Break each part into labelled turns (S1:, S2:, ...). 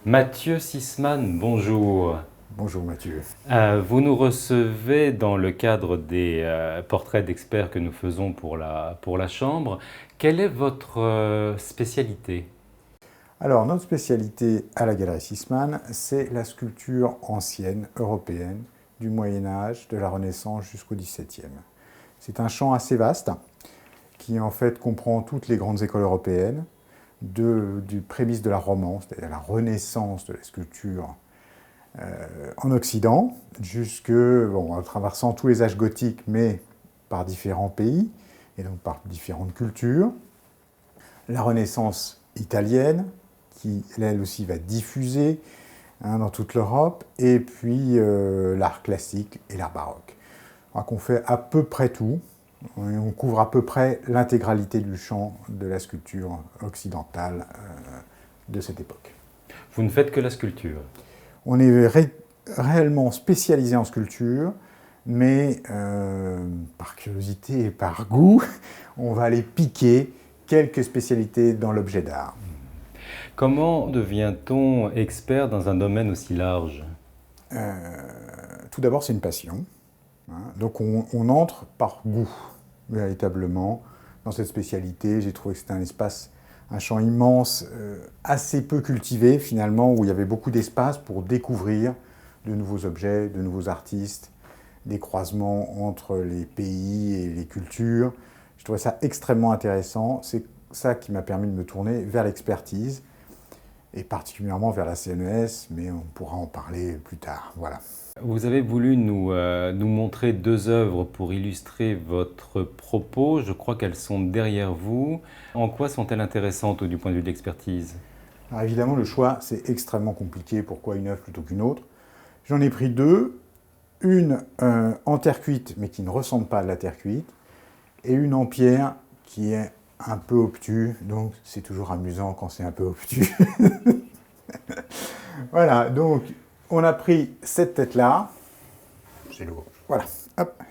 S1: Mathieu Sisman, bonjour.
S2: Bonjour Mathieu.
S1: Vous nous recevez dans le cadre des portraits d'experts que nous faisons pour la Chambre. Quelle est votre spécialité?
S2: Alors notre spécialité à la Galerie Sisman, c'est la sculpture ancienne européenne du Moyen-Âge, de la Renaissance jusqu'au XVIIe. C'est un champ assez vaste qui en fait comprend toutes les grandes écoles européennes, du prémisse de la Romance, c'est-à-dire la renaissance de la sculpture en Occident, en traversant tous les âges gothiques, mais par différents pays, et donc par différentes cultures. La Renaissance italienne, qui elle aussi va diffuser dans toute l'Europe, et puis l'art classique et l'art baroque. Alors qu'on fait à peu près tout, on couvre à peu près l'intégralité du champ de la sculpture occidentale de cette époque.
S1: Vous ne faites que la sculpture?
S2: On est réellement spécialisé en sculpture, mais par curiosité et par goût, on va aller piquer quelques spécialités dans l'objet d'art.
S1: Comment devient-on expert dans un domaine aussi large?
S2: Tout d'abord, c'est une passion. Donc on entre par goût, véritablement, dans cette spécialité. J'ai trouvé que c'était un champ immense, assez peu cultivé finalement, où il y avait beaucoup d'espace pour découvrir de nouveaux objets, de nouveaux artistes, des croisements entre les pays et les cultures. Je trouvais ça extrêmement intéressant. C'est ça qui m'a permis de me tourner vers l'expertise, et particulièrement vers la CNES, mais on pourra en parler plus tard. Voilà.
S1: Vous avez voulu nous montrer deux œuvres pour illustrer votre propos. Je crois qu'elles sont derrière vous. En quoi sont-elles intéressantes du point de vue de l'expertise?
S2: Alors évidemment, le choix, c'est extrêmement compliqué. Pourquoi une œuvre plutôt qu'une autre? J'en ai pris deux. Une en terre cuite, mais qui ne ressemble pas à de la terre cuite, et une en pierre qui est un peu obtus, donc c'est toujours amusant quand c'est un peu obtus. Voilà, donc on a pris cette tête-là, c'est lourd, voilà, hop,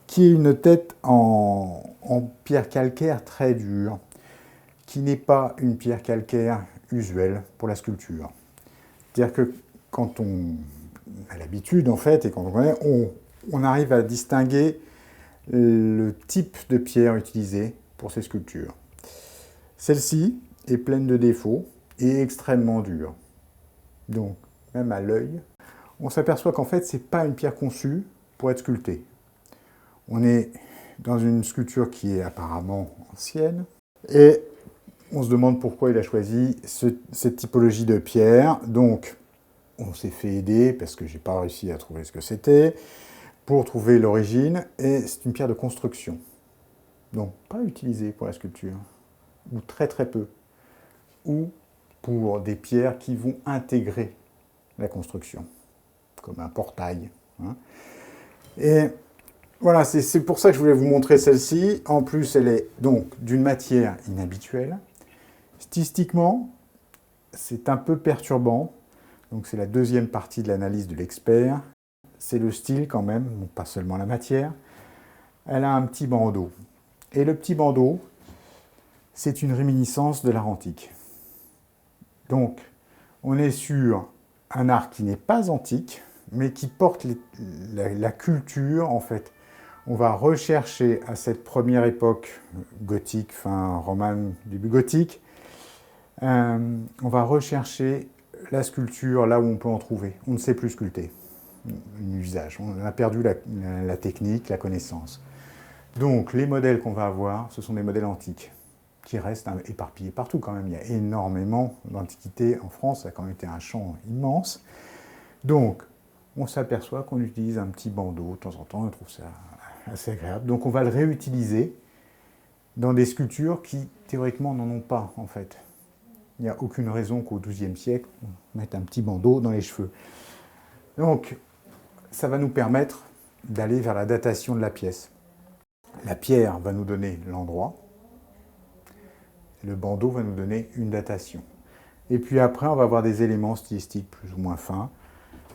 S2: qui est une tête en pierre calcaire très dure, qui n'est pas une pierre calcaire usuelle pour la sculpture. C'est-à-dire que quand on a l'habitude, en fait, et quand on connaît, on arrive à distinguer le type de pierre utilisée pour ces sculptures. Celle-ci est pleine de défauts et extrêmement dure. Donc, même à l'œil, on s'aperçoit qu'en fait, ce n'est pas une pierre conçue pour être sculptée. On est dans une sculpture qui est apparemment ancienne, et on se demande pourquoi il a choisi cette typologie de pierre. Donc, on s'est fait aider, parce que je n'ai pas réussi à trouver ce que c'était, pour trouver l'origine, et c'est une pierre de construction. Donc, pas utilisée pour la sculpture, ou très très peu, ou pour des pierres qui vont intégrer la construction, comme un portail. Et voilà, c'est pour ça que je voulais vous montrer celle-ci. En plus, elle est donc d'une matière inhabituelle. Stylistiquement, c'est un peu perturbant. Donc c'est la deuxième partie de l'analyse de l'expert. C'est le style quand même, donc pas seulement la matière. Elle a un petit bandeau. Et le petit bandeau, c'est une réminiscence de l'art antique. Donc, on est sur un art qui n'est pas antique, mais qui porte la culture, en fait. On va rechercher à cette première époque gothique, fin romane, début gothique, on va rechercher la sculpture là où on peut en trouver. On ne sait plus sculpter un visage. On a perdu la technique, la connaissance. Donc, les modèles qu'on va avoir, ce sont des modèles antiques, qui restent éparpillés partout quand même. Il y a énormément d'antiquités en France, ça a quand même été un champ immense. Donc, on s'aperçoit qu'on utilise un petit bandeau de temps en temps, on trouve ça assez agréable. Donc, on va le réutiliser dans des sculptures qui, théoriquement, n'en ont pas, en fait. Il n'y a aucune raison qu'au XIIe siècle, on mette un petit bandeau dans les cheveux. Donc, ça va nous permettre d'aller vers la datation de la pièce. La pierre va nous donner l'endroit, le bandeau va nous donner une datation. Et puis après, on va avoir des éléments stylistiques plus ou moins fins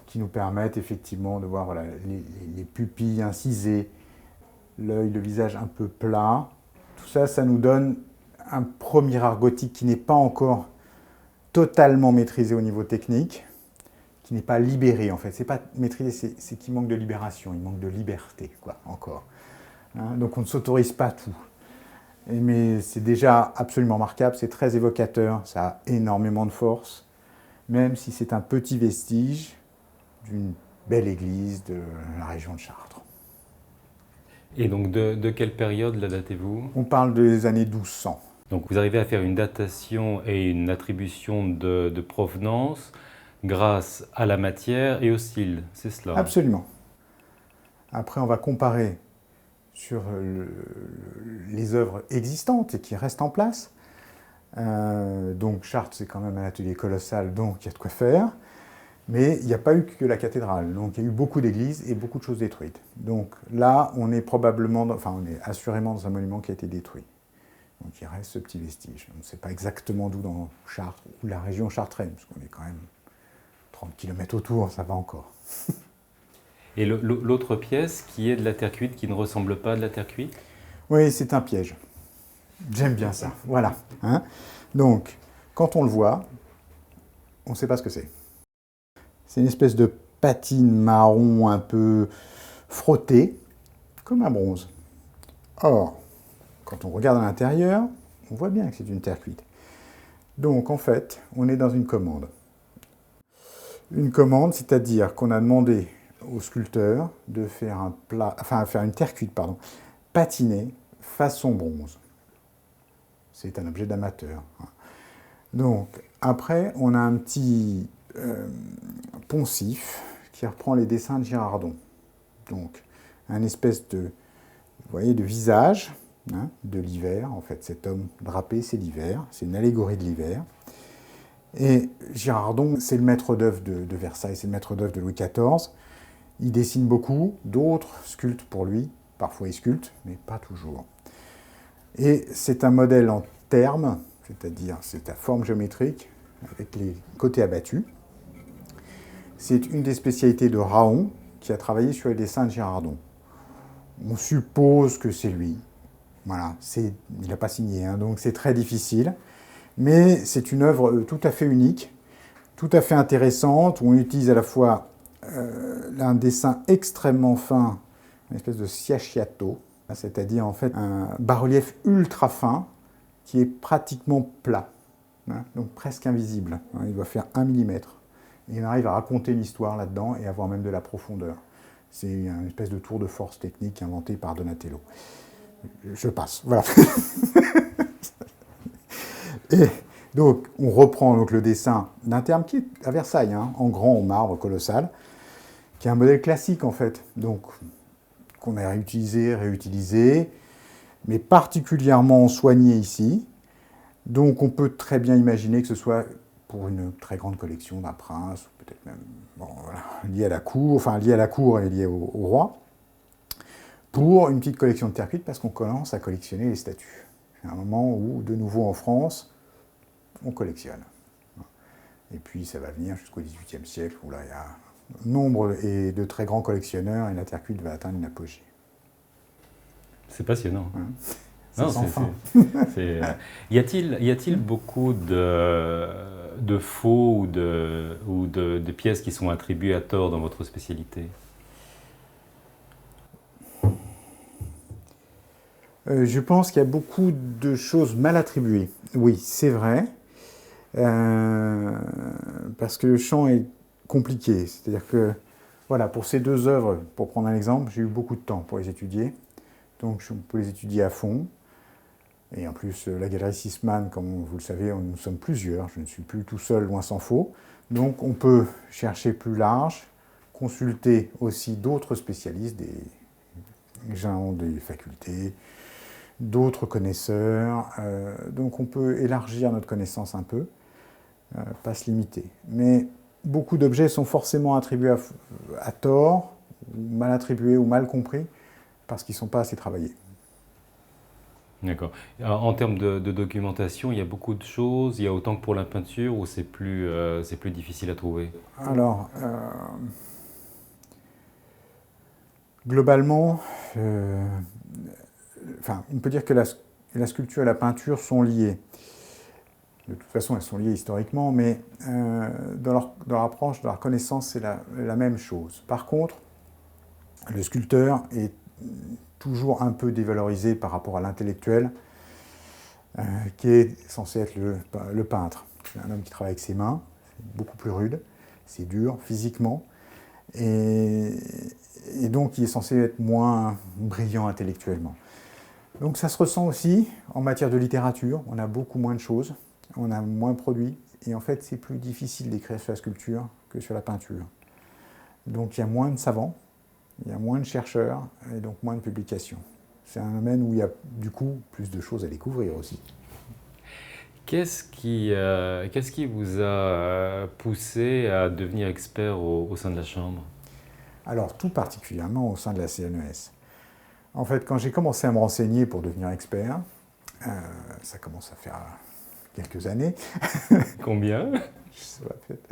S2: qui nous permettent effectivement de voir voilà, les pupilles incisées, l'œil, le visage un peu plat. Tout ça, ça nous donne un premier art gothique qui n'est pas encore totalement maîtrisé au niveau technique, qui n'est pas libéré en fait. C'est pas maîtrisé, c'est qu'il manque de libération, il manque de liberté, quoi, encore. Hein, donc on ne s'autorise pas tout. Mais c'est déjà absolument remarquable, c'est très évocateur, ça a énormément de force, même si c'est un petit vestige d'une belle église de la région de Chartres.
S1: Et donc de quelle période la datez-vous?
S2: On parle des années 1200.
S1: Donc vous arrivez à faire une datation et une attribution de provenance grâce à la matière et au style, c'est cela?
S2: Absolument. Après, on va comparer sur les œuvres existantes et qui restent en place. Donc Chartres, c'est quand même un atelier colossal, donc il y a de quoi faire. Mais il n'y a pas eu que la cathédrale, donc il y a eu beaucoup d'églises et beaucoup de choses détruites. Donc là, on est probablement, on est assurément dans un monument qui a été détruit. Donc il reste ce petit vestige. On ne sait pas exactement d'où dans Chartres, ou la région chartraine, parce qu'on est quand même 30 km autour, ça va encore.
S1: Et l'autre pièce qui est de la terre cuite, qui ne ressemble pas à de la terre cuite?
S2: Oui, c'est un piège. J'aime bien ça, voilà. Hein, donc, quand on le voit, on ne sait pas ce que c'est. C'est une espèce de patine marron un peu frottée, comme un bronze. Or, quand on regarde à l'intérieur, on voit bien que c'est une terre cuite. Donc, en fait, on est dans une commande. Une commande, c'est-à-dire qu'on a demandé au sculpteur de faire faire une terre cuite, patinée façon bronze. C'est un objet d'amateur. Donc, après, on a un petit poncif qui reprend les dessins de Girardon. Donc, un espèce de, vous voyez, de visage de l'hiver. En fait, cet homme drapé, c'est l'hiver. C'est une allégorie de l'hiver. Et Girardon, c'est le maître d'œuvre de Versailles, c'est le maître d'œuvre de Louis XIV. Il dessine beaucoup, d'autres sculptent pour lui. Parfois, il sculpte, mais pas toujours. Et c'est un modèle en termes, c'est-à-dire c'est à forme géométrique, avec les côtés abattus. C'est une des spécialités de Raon, qui a travaillé sur les dessins de Girardon. On suppose que c'est lui. Voilà, il n'a pas signé, hein, donc c'est très difficile. Mais c'est une œuvre tout à fait unique, tout à fait intéressante, où on utilise à la fois un dessin extrêmement fin, une espèce de sciacciato, c'est-à-dire en fait un bas-relief ultra fin qui est pratiquement plat, hein, donc presque invisible. Hein, il doit faire 1 mm. Et on arrive à raconter une histoire là-dedans et avoir même de la profondeur. C'est une espèce de tour de force technique inventé par Donatello. Je passe, voilà. Et donc, on reprend donc, le dessin d'un terme qui est à Versailles, hein, en grand, en marbre colossal, qui est un modèle classique en fait, donc qu'on a réutilisé, mais particulièrement soigné ici. Donc on peut très bien imaginer que ce soit pour une très grande collection d'un prince, ou peut-être même lié à la cour et lié au roi, pour une petite collection de terre cuite, parce qu'on commence à collectionner les statues. C'est un moment où, de nouveau en France, on collectionne. Et puis ça va venir jusqu'au XVIIIe siècle, où là il y a nombre de très grands collectionneurs, et la terre cuite va atteindre une apogée.
S1: C'est passionnant.
S2: Hein,
S1: Non,
S2: sans fin.
S1: Y a-t-il beaucoup de faux ou de pièces qui sont attribuées à tort dans votre spécialité?
S2: Je pense qu'il y a beaucoup de choses mal attribuées. Oui, c'est vrai. Parce que le champ est compliqué. C'est-à-dire que, voilà, pour ces deux œuvres, pour prendre un exemple, j'ai eu beaucoup de temps pour les étudier. Donc, je peux les étudier à fond. Et en plus, la galerie Sisman, comme vous le savez, nous sommes plusieurs. Je ne suis plus tout seul, loin s'en faut. Donc, on peut chercher plus large, consulter aussi d'autres spécialistes, des gens des facultés, d'autres connaisseurs. Donc, on peut élargir notre connaissance un peu. Pas se limiter. Mais beaucoup d'objets sont forcément attribués à tort, ou mal attribués ou mal compris, parce qu'ils ne sont pas assez travaillés.
S1: D'accord. En termes de documentation, il y a beaucoup de choses, il y a autant que pour la peinture, ou c'est plus difficile à trouver?
S2: Alors, globalement, enfin, on peut dire que la sculpture et la peinture sont liées. De toute façon, elles sont liées historiquement, mais dans leur approche, dans leur connaissance, c'est la même chose. Par contre, le sculpteur est toujours un peu dévalorisé par rapport à l'intellectuel, qui est censé être le peintre. C'est un homme qui travaille avec ses mains, c'est beaucoup plus rude, c'est dur physiquement, et donc il est censé être moins brillant intellectuellement. Donc ça se ressent aussi en matière de littérature, on a beaucoup moins de choses, on a moins de produits, et en fait c'est plus difficile d'écrire sur la sculpture que sur la peinture. Donc il y a moins de savants, il y a moins de chercheurs, et donc moins de publications. C'est un domaine où il y a du coup plus de choses à découvrir aussi.
S1: Qu'est-ce qui vous a poussé à devenir expert au sein de la Chambre?
S2: Alors tout particulièrement au sein de la CNES. En fait, quand j'ai commencé à me renseigner pour devenir expert, ça commence à faire quelques années.
S1: Combien?
S2: Ça va peut-être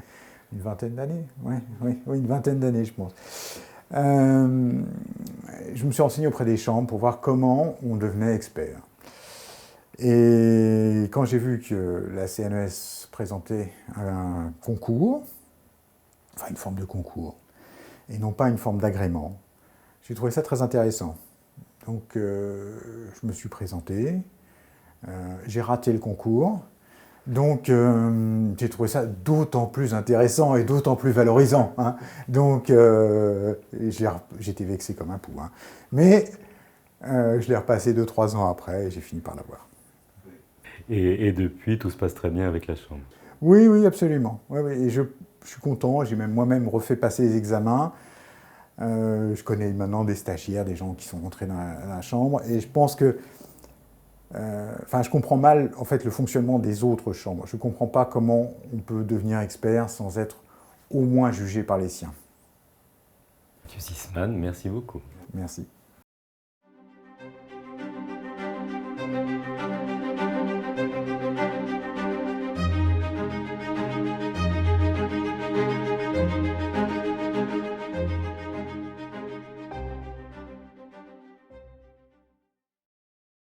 S2: une vingtaine d'années. Oui, une vingtaine d'années, je pense. Je me suis renseigné auprès des chambres pour voir comment on devenait expert. Et quand j'ai vu que la CNES présentait un concours, enfin une forme de concours, et non pas une forme d'agrément, j'ai trouvé ça très intéressant. Donc je me suis présenté, j'ai raté le concours, donc j'ai trouvé ça d'autant plus intéressant et d'autant plus valorisant. Hein. Donc j'étais vexé comme un pou. Hein. Mais je l'ai repassé 2-3 ans après et j'ai fini par l'avoir.
S1: Et depuis, tout se passe très bien avec la Chambre?
S2: Oui, absolument. Oui, et je suis content, j'ai même moi-même refait passer les examens. Je connais maintenant des stagiaires, des gens qui sont rentrés dans la Chambre, et je pense que je comprends mal en fait le fonctionnement des autres chambres. Je ne comprends pas comment on peut devenir expert sans être au moins jugé par les siens.
S1: Monsieur Sisman, merci beaucoup.
S2: Merci.